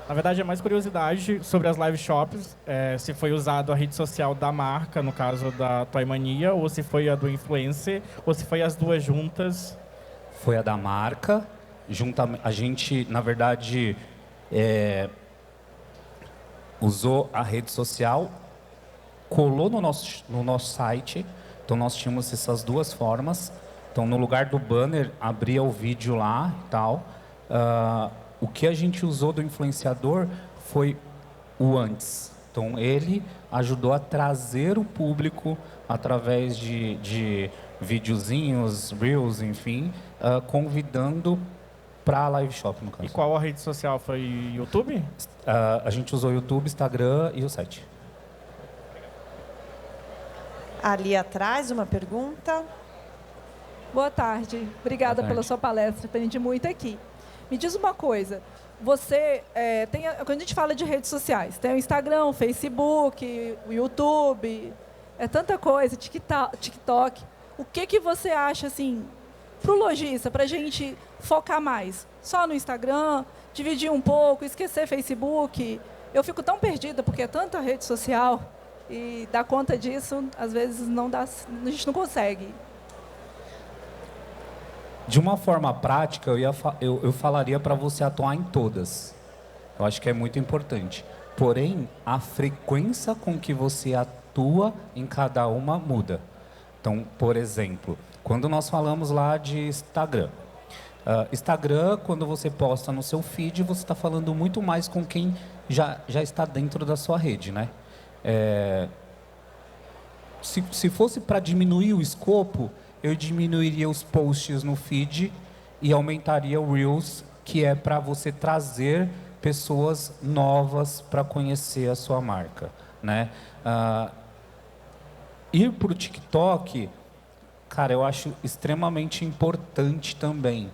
Na verdade, é mais curiosidade sobre as live shops, se foi usado a rede social da marca, no caso da Toy Mania, ou se foi a do influencer, ou se foi as duas juntas.
Foi a da marca. A gente, na verdade, usou a rede social, colou no nosso site. Então, nós tínhamos essas 2 formas. Então, no lugar do banner, abria o vídeo lá e tal. O que a gente usou do influenciador foi o antes. Então, ele ajudou a trazer o público através de videozinhos, reels, enfim, convidando para a live shop, no caso.
E qual a rede social? Foi YouTube?
A gente usou o YouTube, Instagram e o site.
Ali atrás, uma pergunta.
Boa tarde. Obrigada pela sua palestra. Aprendi muito aqui. Me diz uma coisa. Você quando a gente fala de redes sociais, tem o Instagram, o Facebook, o YouTube, é tanta coisa, TikTok. O que você acha, assim, para o lojista, para a gente focar mais? Só no Instagram, dividir um pouco, esquecer Facebook? Eu fico tão perdida, porque é tanta rede social, e dar conta disso, às vezes, não dá, a gente não consegue.
De uma forma prática, eu falaria para você atuar em todas. Eu acho que é muito importante. Porém, a frequência com que você atua em cada uma muda. Então, por exemplo, quando nós falamos lá de Instagram. Instagram, quando você posta no seu feed, você está falando muito mais com quem já está dentro da sua rede, né? Se fosse para diminuir o escopo, eu diminuiria os posts no feed e aumentaria o Reels, que é para você trazer pessoas novas para conhecer a sua marca, né? Ir para o TikTok, cara, eu acho extremamente importante também.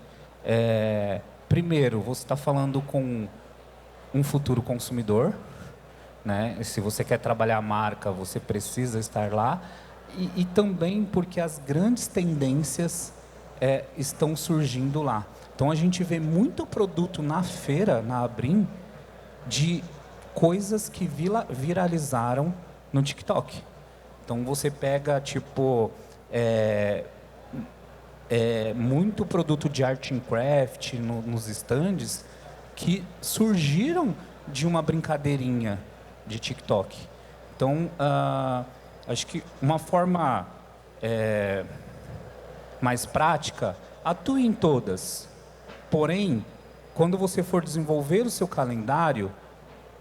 Primeiro, você está falando com um futuro consumidor, né? Se você quer trabalhar a marca, você precisa estar lá. E também porque as grandes tendências estão surgindo lá. Então, a gente vê muito produto na feira, na Abrim, de coisas que viralizaram no TikTok. Então, você pega, tipo, muito produto de art and craft nos stands que surgiram de uma brincadeirinha de TikTok. Então, acho que uma forma mais prática, atue em todas. Porém, quando você for desenvolver o seu calendário,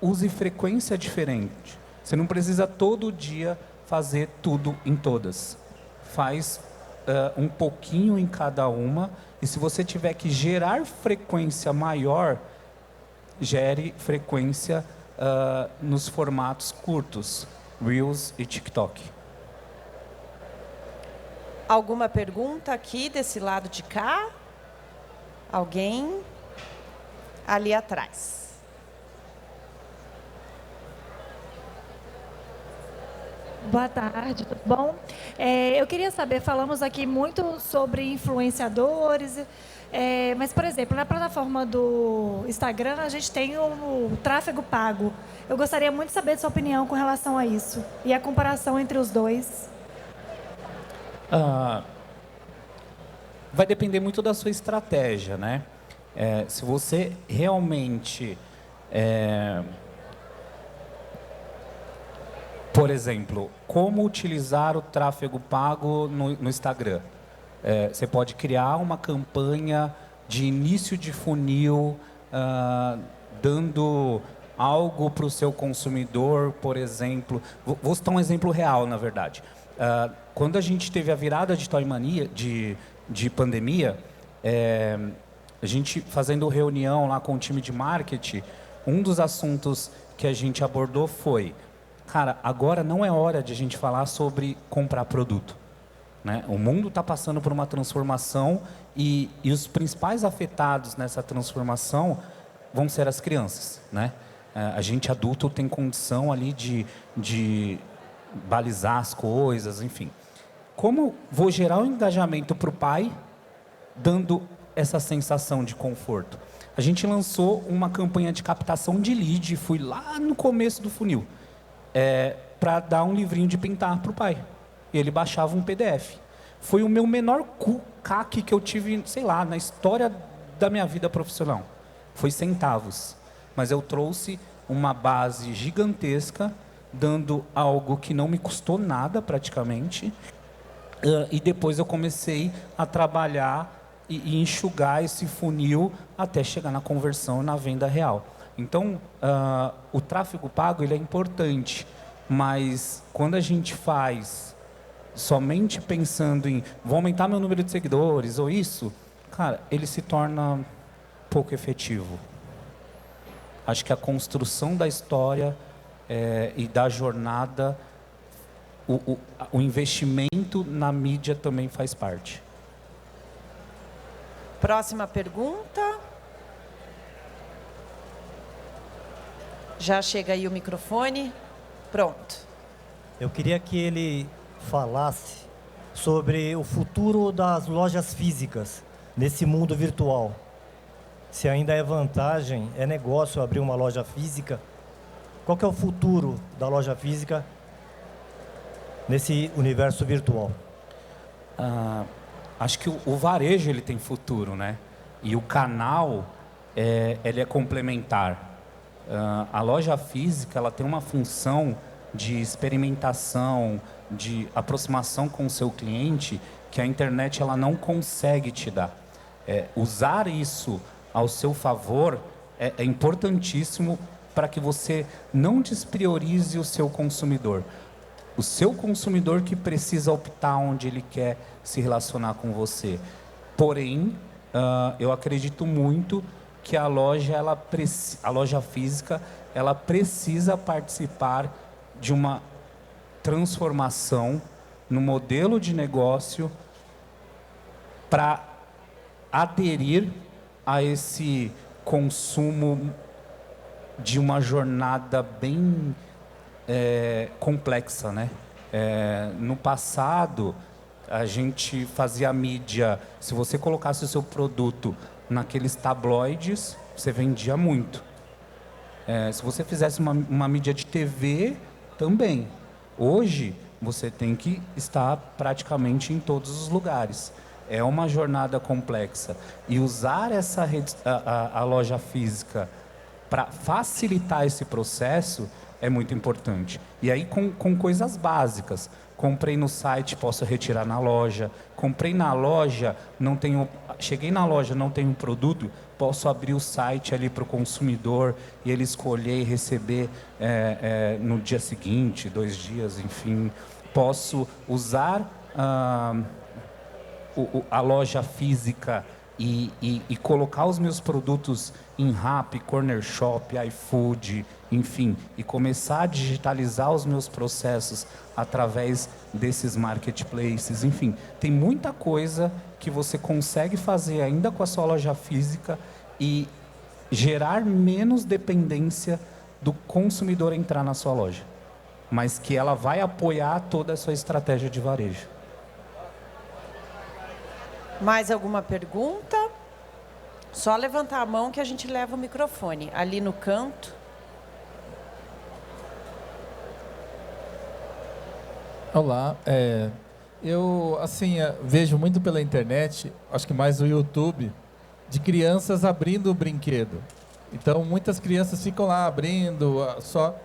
use frequência diferente. Você não precisa todo dia fazer tudo em todas. Faz um pouquinho em cada uma. E se você tiver que gerar frequência maior, gere frequência nos formatos curtos, Reels e TikTok.
Alguma pergunta aqui desse lado de cá? Alguém? Ali atrás.
Boa tarde, tudo bom? Eu queria saber, falamos aqui muito sobre influenciadores, mas, por exemplo, na plataforma do Instagram, a gente tem o tráfego pago. Eu gostaria muito de saber a sua opinião com relação a isso e a comparação entre os dois.
Vai depender muito da sua estratégia, né? Se você realmente... por exemplo, como utilizar o tráfego pago no Instagram? Você pode criar uma campanha de início de funil, dando algo para o seu consumidor, por exemplo. Vou citar um exemplo real, na verdade. Quando a gente teve a virada de Toy Mania, de pandemia, a gente fazendo reunião lá com o time de marketing, um dos assuntos que a gente abordou foi: cara, agora não é hora de a gente falar sobre comprar produto, né? O mundo está passando por uma transformação e os principais afetados nessa transformação vão ser as crianças, né? A gente adulto tem condição ali de balizar as coisas, enfim. Como vou gerar um engajamento para o pai, dando essa sensação de conforto? A gente lançou uma campanha de captação de lead, fui lá no começo do funil, para dar um livrinho de pintar para o pai. Ele baixava um PDF. Foi o meu menor CAC que eu tive, sei lá, na história da minha vida profissional. Foi centavos. Mas eu trouxe uma base gigantesca, dando algo que não me custou nada praticamente. E depois eu comecei a trabalhar e enxugar esse funil até chegar na conversão e na venda real. Então, o tráfego pago ele é importante, mas quando a gente faz somente pensando em vou aumentar meu número de seguidores ou isso, cara, ele se torna pouco efetivo. Acho que a construção da história e da jornada, o investimento na mídia também faz parte.
Próxima pergunta. Já chega aí o microfone. Pronto.
Eu queria que ele falasse sobre o futuro das lojas físicas nesse mundo virtual. Se ainda é vantagem, é negócio abrir uma loja física. Qual que é o futuro da loja física nesse universo virtual?
acho que o varejo ele tem futuro, né? E o canal ele é complementar. A loja física ela tem uma função de experimentação, de aproximação com o seu cliente que a internet ela não consegue te dar. Usar isso ao seu favor é importantíssimo para que você não despriorize o seu consumidor. O seu consumidor que precisa optar onde ele quer se relacionar com você. Porém, eu acredito muito que a loja física ela precisa participar de uma transformação no modelo de negócio para aderir a esse consumo de uma jornada bem complexa, né? No passado, a gente fazia mídia. Se você colocasse o seu produto naqueles tabloides, você vendia muito. Se você fizesse uma mídia de TV, também. Hoje, você tem que estar praticamente em todos os lugares. É uma jornada complexa. E usar a loja física para facilitar esse processo é muito importante. E aí com coisas básicas. Comprei no site, posso retirar na loja. Comprei na loja, cheguei na loja, não tenho produto, posso abrir o site ali para o consumidor e ele escolher e receber no dia seguinte, 2 dias, enfim. Posso usar a loja física e colocar os meus produtos em Rappi, Corner Shop, iFood, enfim, e começar a digitalizar os meus processos através desses marketplaces, enfim. Tem muita coisa que você consegue fazer ainda com a sua loja física e gerar menos dependência do consumidor entrar na sua loja, mas que ela vai apoiar toda a sua estratégia de varejo.
Mais alguma pergunta? Só levantar a mão que a gente leva o microfone. Ali no canto.
Olá, eu assim vejo muito pela internet, acho que mais no YouTube, de crianças abrindo o brinquedo. Então muitas crianças ficam lá abrindo só,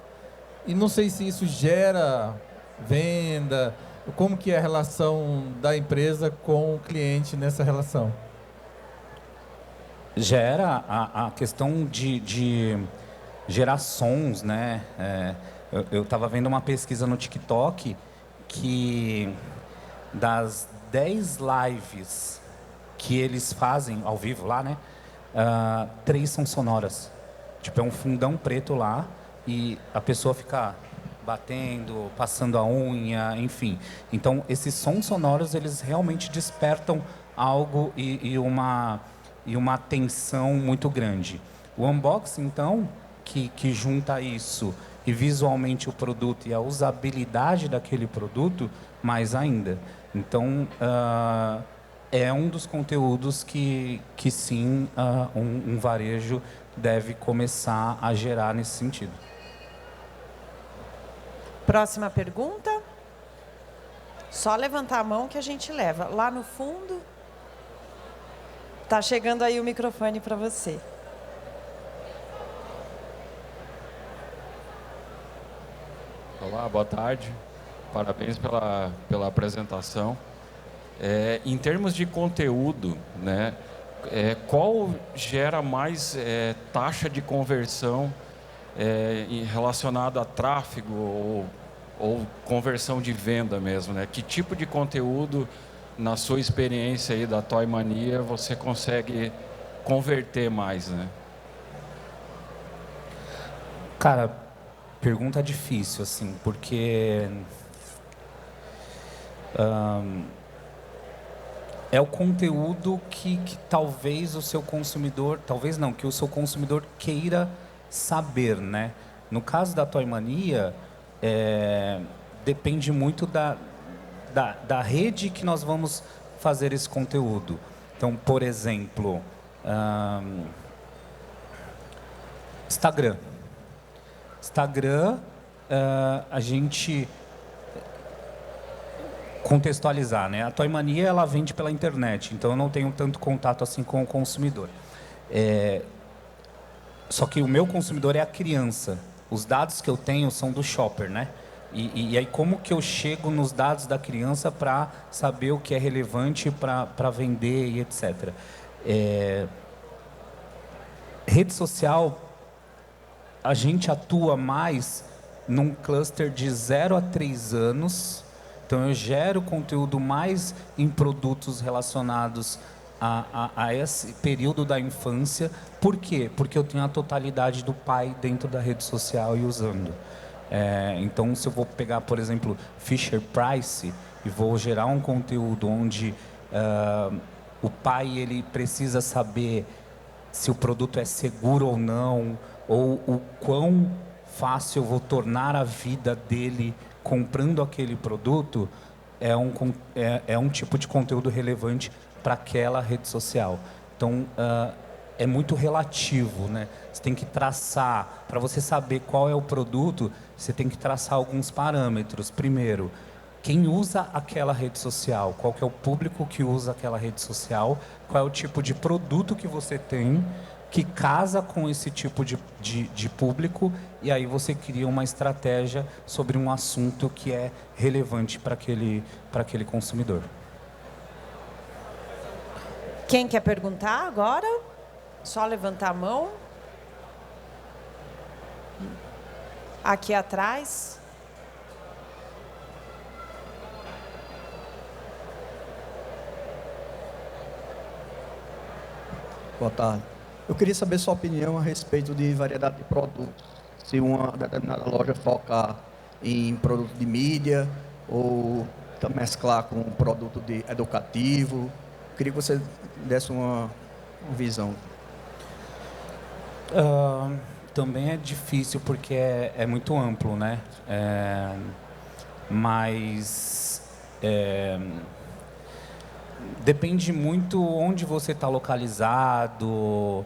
e não sei se isso gera venda, como que é a relação da empresa com o cliente nessa relação?
Gera a questão de gerar sons, né? Eu estava vendo uma pesquisa no TikTok que das 10 lives que eles fazem ao vivo lá, né? 3 são sonoras. Tipo, é um fundão preto lá e a pessoa fica batendo, passando a unha, enfim. Então, esses sons sonoros, eles realmente despertam algo e uma atenção muito grande. O unboxing, então, que junta isso e visualmente o produto e a usabilidade daquele produto, mais ainda. Então, é um dos conteúdos que sim, um varejo deve começar a gerar nesse sentido.
Próxima pergunta. Só levantar a mão que a gente leva. Lá no fundo. Tá chegando aí o microfone para você.
Olá, boa tarde. Parabéns pela apresentação. Em termos de conteúdo, né, qual gera mais taxa de conversão relacionado a tráfego ou conversão de venda mesmo, né? Que tipo de conteúdo, na sua experiência aí da Toy Mania, você consegue converter mais, né?
Cara, pergunta difícil, assim, porque é o conteúdo que talvez o seu consumidor, talvez não, que o seu consumidor queira saber, né? No caso da Toy Mania, depende muito da rede que nós vamos fazer esse conteúdo. Então, por exemplo, Instagram. Instagram, a gente contextualizar, né? A Toy Mania, ela vende pela internet, então eu não tenho tanto contato assim com o consumidor. Só que o meu consumidor é a criança. Os dados que eu tenho são do shopper, né? E aí como que eu chego nos dados da criança para saber o que é relevante para vender e etc. Rede social, a gente atua mais num cluster de 0 a 3 anos. Então, eu gero conteúdo mais em produtos relacionados a esse período da infância. Por quê? Porque eu tenho a totalidade do pai dentro da rede social e usando. Então, se eu vou pegar, por exemplo, Fisher Price e vou gerar um conteúdo onde o pai ele precisa saber se o produto é seguro ou não, ou o quão fácil eu vou tornar a vida dele comprando aquele produto, é um tipo de conteúdo relevante para aquela rede social. Então, é muito relativo, né? Você tem que traçar, para você saber qual é o produto, você tem que traçar alguns parâmetros. Primeiro, quem usa aquela rede social, qual que é o público que usa aquela rede social, qual é o tipo de produto que você tem que casa com esse tipo de público, e aí você cria uma estratégia sobre um assunto que é relevante para aquele consumidor.
Quem quer perguntar agora? Só levantar a mão. Aqui atrás.
Boa tarde. Eu queria saber sua opinião a respeito de variedade de produtos. Se uma determinada loja focar em produto de mídia ou mesclar com um produto educativo. Eu queria que você desse uma visão.
Também é difícil porque é muito amplo, né? Mas depende muito onde você está localizado,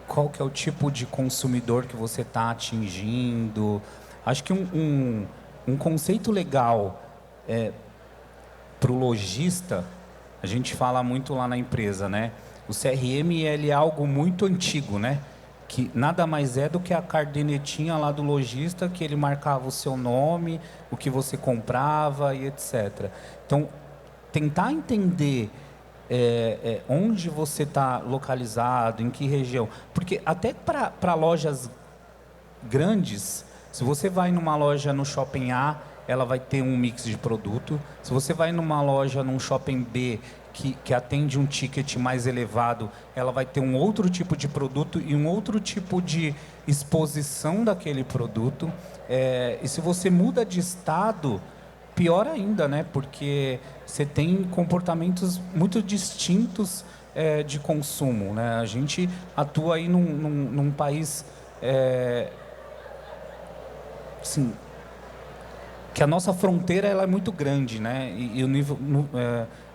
qual que é o tipo de consumidor que você está atingindo. Acho que um conceito legal para o lojista, a gente fala muito lá na empresa, né? O CRM ele é algo muito antigo, né? Que nada mais é do que a cadernetinha lá do lojista, que ele marcava o seu nome, o que você comprava e etc. Então, tentar entender onde você está localizado, em que região. Porque até para lojas grandes, se você vai numa loja no shopping A, ela vai ter um mix de produto. Se você vai numa loja num shopping B, que atende um ticket mais elevado, ela vai ter um outro tipo de produto e um outro tipo de exposição daquele produto. E se você muda de estado, pior ainda, né? Porque você tem comportamentos muito distintos de consumo, né? A gente atua aí num país assim, que a nossa fronteira ela é muito grande, né? E o nível,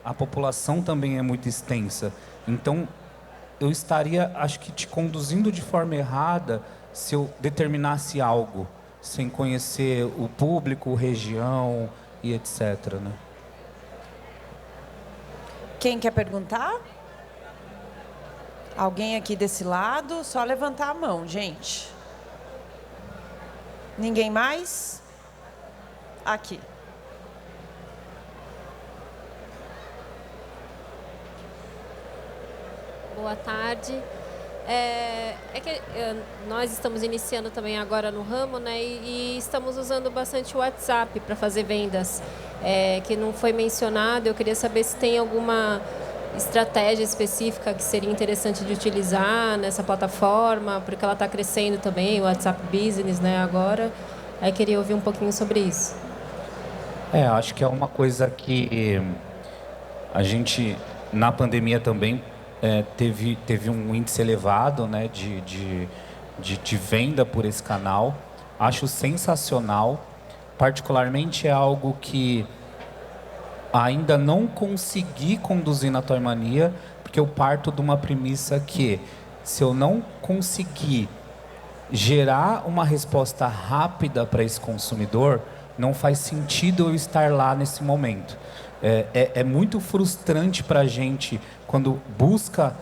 a população também é muito extensa. Então, eu estaria, acho que, te conduzindo de forma errada se eu determinasse algo sem conhecer o público, região e etc. Né?
Quem quer perguntar? Alguém aqui desse lado? Só levantar a mão, gente. Ninguém mais? Aqui.
Boa tarde. Nós estamos iniciando também agora no ramo, né? E estamos usando bastante o WhatsApp para fazer vendas. Que não foi mencionado, eu queria saber se tem alguma estratégia específica que seria interessante de utilizar nessa plataforma, porque ela está crescendo também, o WhatsApp Business, né, agora. Aí queria ouvir um pouquinho sobre isso.
Acho que é uma coisa que a gente, na pandemia também, teve um índice elevado, né, de venda por esse canal. Acho sensacional. Particularmente é algo que ainda não consegui conduzir na Toy Mania, porque eu parto de uma premissa que, se eu não conseguir gerar uma resposta rápida para esse consumidor, não faz sentido eu estar lá nesse momento. É muito frustrante para a gente quando busca